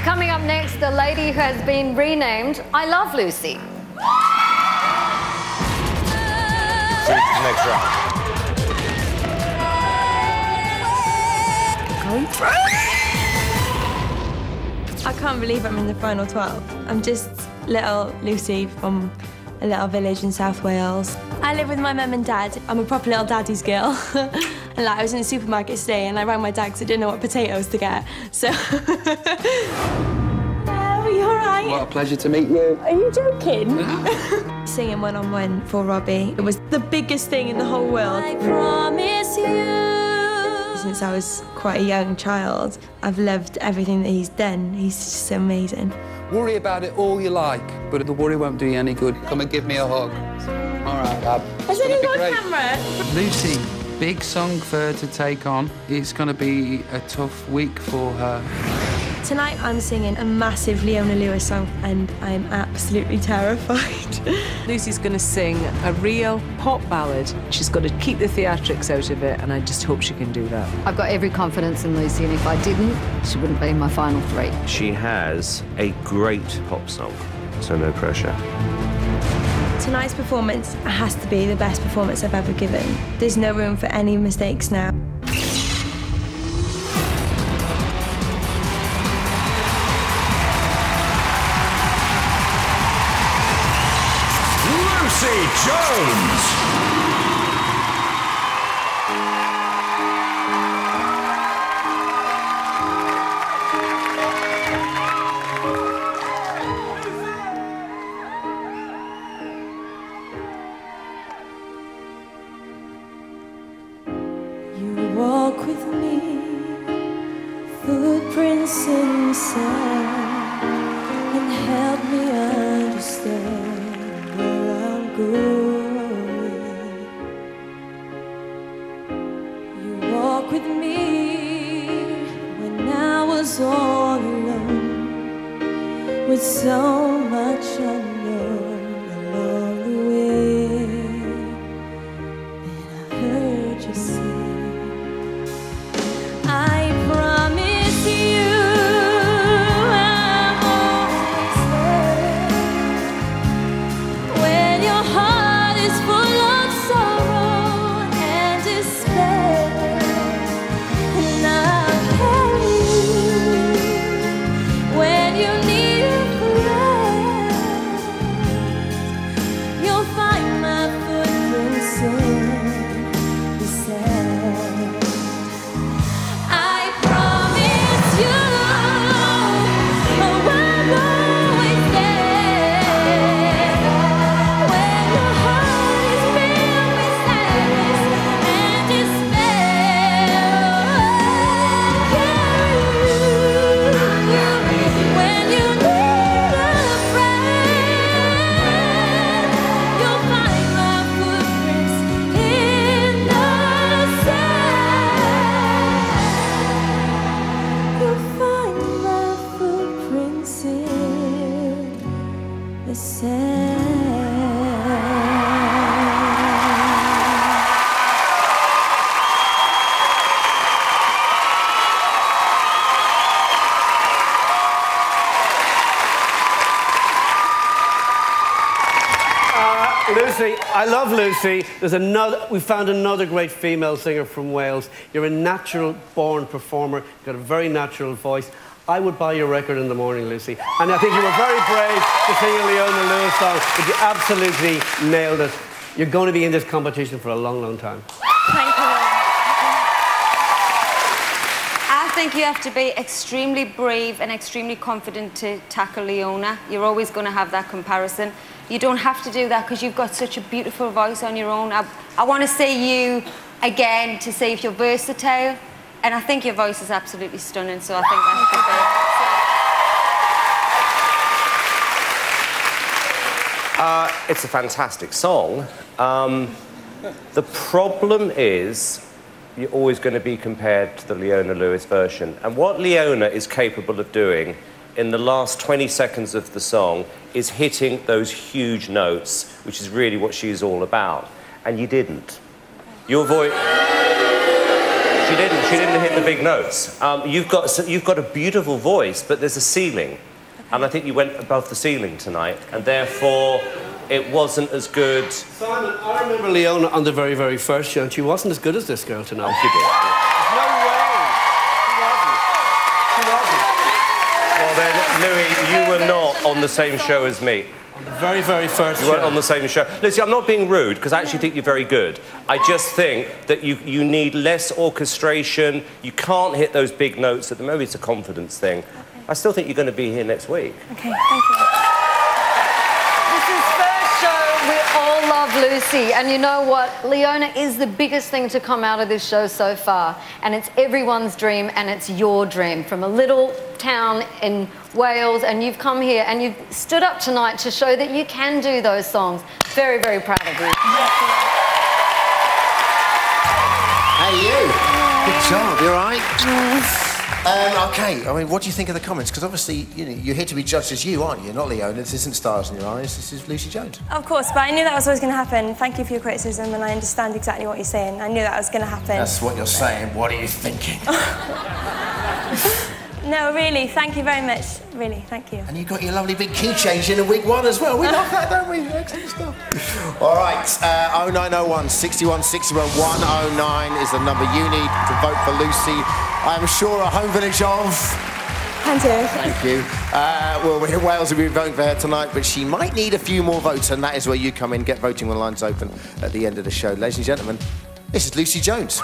Coming up next, the lady who has been renamed I Love Lucy. Next round. I can't believe I'm in the final 12. I'm just little Lucy from a little village in South Wales. I live with my mum and dad. I'm a proper little daddy's girl. And like, I was in the supermarket today and I rang my dad because I didn't know what potatoes to get. So... Are you all right? What a pleasure to meet you. Are you joking? Singing one-on-one for Robbie. It was the biggest thing in the whole world. I promise you. Since I was quite a young child, I've loved everything that he's done. He's just amazing. Worry about it all you like, but the worry won't do you any good. Come and give me a hug. All right, Bab. Has anyone got a camera? Lucy, big song for her to take on. It's going to be a tough week for her. Tonight I'm singing a massive Leona Lewis song and I'm absolutely terrified. Lucy's going to sing a real pop ballad. She's got to keep the theatrics out of it and I just hope she can do that. I've got every confidence in Lucy, and if I didn't, she wouldn't be in my final 3. She has a great pop song, so no pressure. Tonight's performance has to be the best performance I've ever given. There's no room for any mistakes now. Lucie Jones. You walk with me, footprints in the sand, and help me understand where I'm going. You walk with me when I was all alone, with so much unknown along the way. Then I heard you say, I promise you I'm always there. When your heart is full of sorrow and despair, and I'll carry you when you need a friend. You'll find my footprints in the sand. I promise you, oh, I'm always there. When your heart is filled with sadness and despair, I'll carry you when you need a friend. You'll find my footprints in the sand. You'll find my footprints in the sand. Lucy, I love Lucy. We found another great female singer from Wales. You're a natural-born performer. You've got a very natural voice. I would buy your record in the morning, Lucy. And I think you were very brave to sing a Leona Lewis song, but you absolutely nailed it. You're going to be in this competition for a long, long time. Thank you. I think you have to be extremely brave and extremely confident to tackle Leona. You're always going to have that comparison. You don't have to do that because you've got such a beautiful voice on your own. I want to see you again to see if you're versatile, and I think your voice is absolutely stunning, so I think that should be... It's a fantastic song. The problem is you're always going to be compared to the Leona Lewis version. And what Leona is capable of doing in the last 20 seconds of the song is hitting those huge notes, which is really what she's all about. And you didn't. Your voice... she didn't. She didn't hit the big notes. You've got a beautiful voice, but there's a ceiling. And I think you went above the ceiling tonight, and therefore it wasn't as good. Simon, I remember Leona on the very, very first show, and she wasn't as good as this girl tonight. She did. No way! She wasn't. Well then, Louis, you were not on the same show as me. On the very, very first show. You weren't on the same show. Lucie, I'm not being rude, because I actually think you're very good. I just think that you need less orchestration. You can't hit those big notes at the moment. It's a confidence thing. I still think you're going to be here next week. Okay, thank you. This is first show. We all love Lucie. And you know what? Leona is the biggest thing to come out of this show so far. And it's everyone's dream, and it's your dream. From a little town in Wales, and you've come here and you've stood up tonight to show that you can do those songs. Very, very proud of you. Hey, you. Good job. You all right? OK, I mean, what do you think of the comments? Because obviously, you know, you're here to be judged as you, aren't you? Not Leona. This isn't Stars in Your Eyes. This is Lucie Jones. Of course, but I knew that was always going to happen. Thank you for your criticism, and I understand exactly what you're saying. I knew that was going to happen. That's what you're saying. What are you thinking? No, really, thank you very much. Really, thank you. And you got your lovely big key change in a week one as well. We love that, don't we? Excellent stuff. All right, 0901 61 61 109 is the number you need to vote for Lucie. I'm sure a home village of... Thank you. Thank you. Well, Wales will be voting for her tonight, but she might need a few more votes, and that is where you come in. Get voting when the lines open at the end of the show. Ladies and gentlemen, this is Lucie Jones.